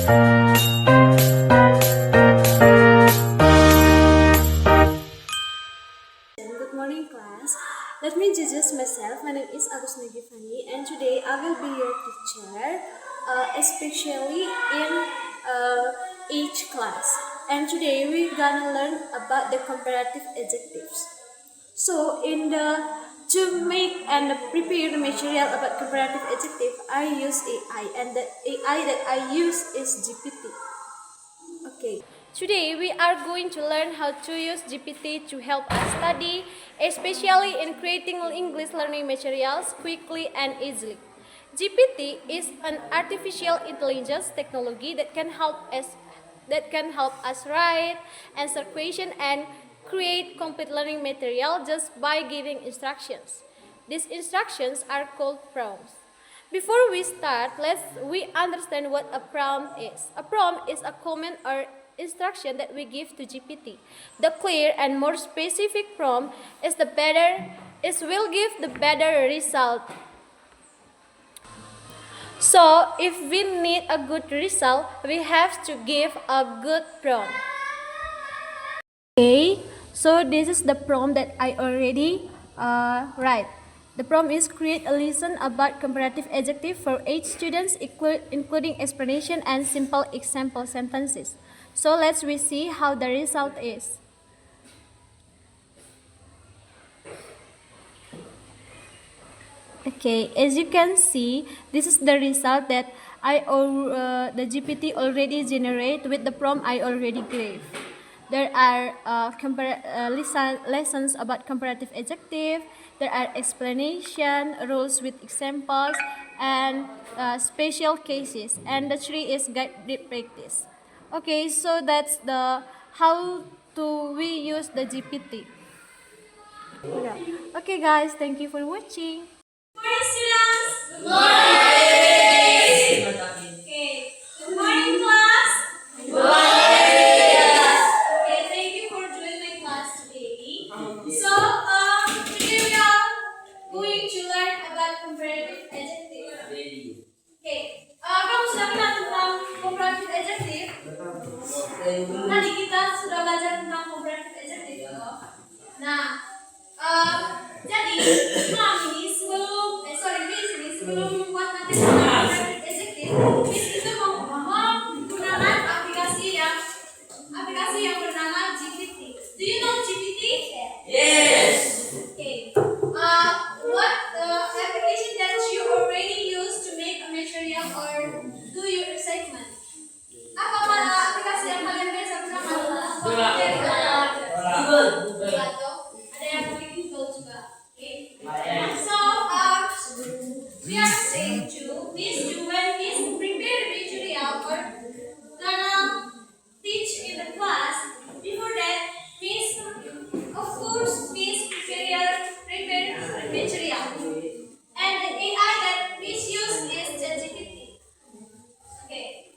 Good morning, class. Let me introduce myself. My name is Agus Nagifani, and today I will be your teacher, especially in each class. And today we're gonna learn about the comparative adjectives. So, to make and prepare the material about comparative adjective, I use AI, and the AI that I use is GPT. Okay. Today we are going to learn how to use GPT to help us study, especially in creating English learning materials quickly and easily. GPT is an artificial intelligence technology that can help us write, answer questions, and create complete learning material just by giving instructions. These instructions are called prompts. Before we start, we understand what a prompt is. A prompt is a comment or instruction that we give to GPT. The clear and more specific prompt will give the better result. So, if we need a good result, we have to give a good prompt. Okay, so this is the prompt that I already write. The prompt is create a lesson about comparative adjective for 8 students, including explanation and simple example sentences. So let's see how the result is. Okay, as you can see, this is the result that the GPT already generate with the prompt I already gave. There are lessons about comparative adjective. There are explanation, rules with examples, and special cases. And the 3 is guided practice. Okay, so that's the how to we use the GPT. Yeah. Okay, guys, thank you for watching. Good morning, students. Good morning. Okay. Good morning, class. Good morning. Okay, thank you for joining my class today. So, today we are going to learn about comparative adjective. Okay. Kamu sudah kenal tentang comparative adjective? Tadi kita sudah belajar tentang comparative adjective. Nah, jadi sebelum membuat materi comparative adjective, Miss itu menggunakan aplikasi yang bernama GPT. Do you know GPT? Yes. Okay. What application that you already use to make a material or do your assignment? Apa aplikasi yang kalian biasa gunakan? Google. Ada yang pakai Google juga. Okay. So, we are saying to when Miss prepare the material or gonna teach in the class. Before that, Miss, of course, Miss prepare the material. And the AI that Miss use is ChatGPT. Okay.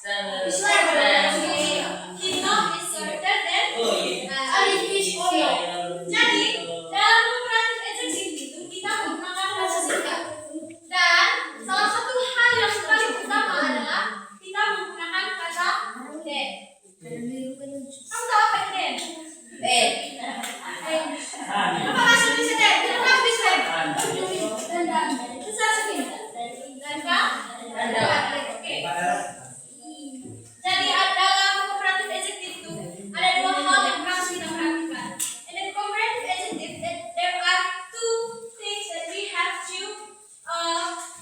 Kino is shorter than Arif. Jadi dalam comparative adjective itu kita menggunakan kata singkat. Dan salah satu hal yang paling utama adalah kita menggunakan kata then. Kamu tahu apa itu then? Apa bahasa Indonesia then? Kenapa bisa then? Bisa sedikit. Dan oke. Jadi dalam comparative adjective itu ada dua hal yang harus kita perhatikan. In the comparative adjective, there are two things that we have to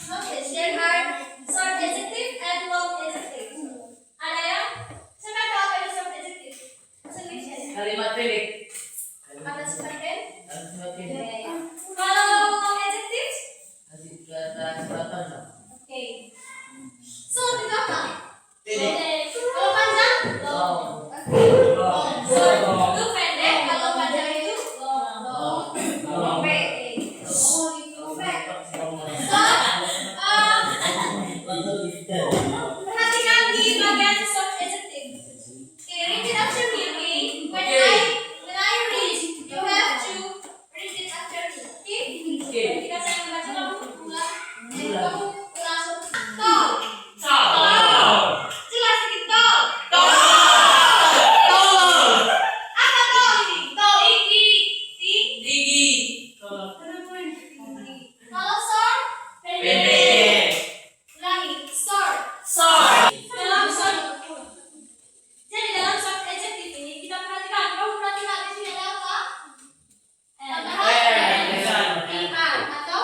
notice. There are short adjective and long adjective. Ada yang siapa tahu apa itu short adjective? Indonesia. Kalimat pendek. Kata seperti Kalimat pendek. kalau long adjective, Kasih kata selatan. oke. So itu apa? Pendek. Kalau panjang, Long. long. So itu pendek. Kalau panjang itu long. Perhatikan di bagian short adjective. Okay, repeat after me, okay? When I read, you have to repeat after me, okay? Okay. Ketika saya membaca, kamu ulang. Kamu ulang. Tol. Jelas sedikit tol. Apa tol ini? Tol. Tinggi. Kalau short, pendek. Ulangi. Short. Dalam short. Jadi dalam short adjective ini kita perhatikan. Kamu perhatikan di sini ada apa? Atau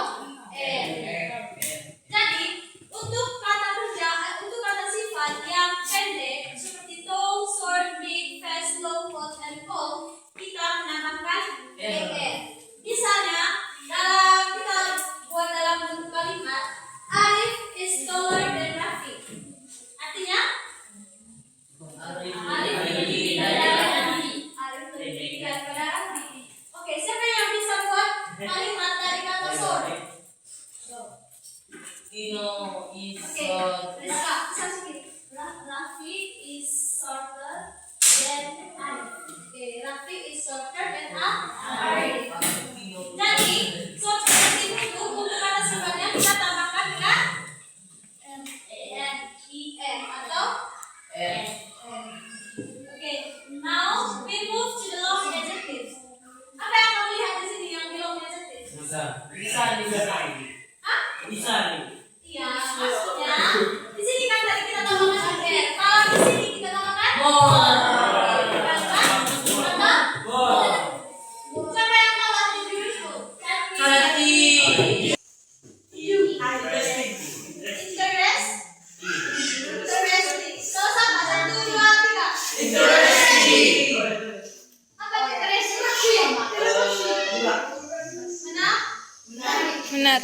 Jadi untuk kata kerja, untuk kata sifat yang pendek seperti tall, short, big, fast, slow, hot, and cold, kita menambahkan Misalnya kita buat dalam bentuk kalimat Arif is taller than Rafi. Artinya Arif lebih tinggi daripada Rafi. Oke, siapa yang bisa buat kalimat dari kata short? Kino is Oke, Rizka, bisa sedikit. Rafi is shorter than Arif. Oke, Rafi is shorter than Arif. Jadi, short adjective itu untuk kata sifatnya kita tambahkan dengan atau Oke, now we move to the long adjective. Apa yang kamu lihat di sini yang di long adjective? Hah? Iya, maksudnya di sini kan tadi kita tambahkan kalau di sini kita tambahkan siapa yang tahu arti beautiful? Interesting. Kalau sama 1, 2, 3. Apa interesting? Benar.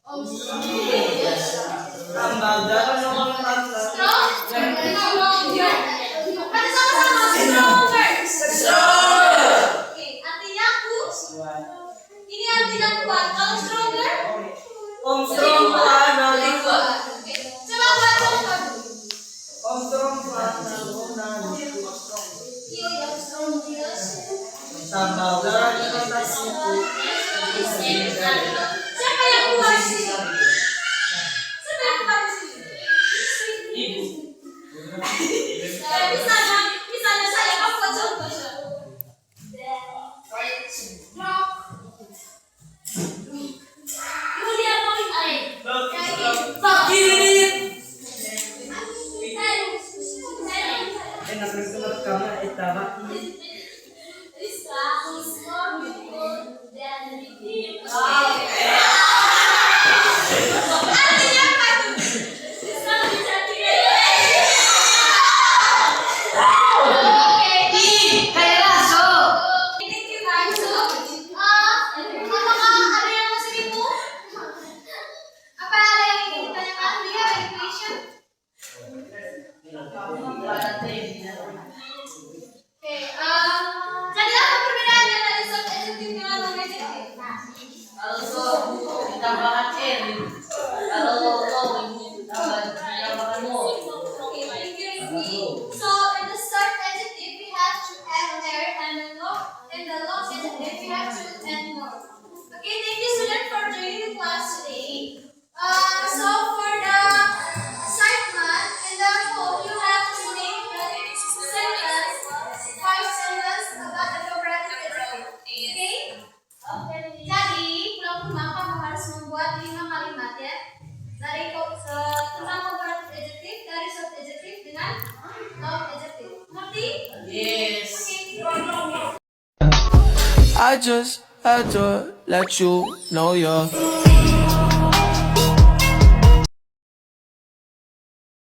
Stronger. Ada sama-sama stronger. Oke, artinya kuat. Ini artinya kuat. Kalau stronger? Oke. Coba buat contoh. Iya, ya, strong. Siapa yang kuat di sini? Siapa yang kuat di sini? Misalnya saya, kamu buat contoh. Rock. Ibu lihat poin A. Rizka is more beautiful than Ricky. Artinya apa itu? Rizka lebih cantik. Oke. Thank you guys. So, apakah ada yang masih bingung? Apa ada yang ingin ditanyakan? Do you have any question? Oke, jadi apa perbedaannya dari soft adjective dengan long adjective? Kalau so ditambahkan n, kalau lo ditambahkan mo. Okay, thank you, Ricky. So, in the short adjective, we have to add there, and in the long adjective, we have to add more. Okay, thank you, students, for joining the class today. So for the assignment, in the whole, you have to make the sentence, 5 sentences about the comparative adjective. Okay? Jadi, pulang-pulang kamu harus membuat 5 kalimat ya. Dari tentang comparative adjective, dari soft adjective dengan long adjective. Ngerti? Yes. Okay. I just had to let you know you're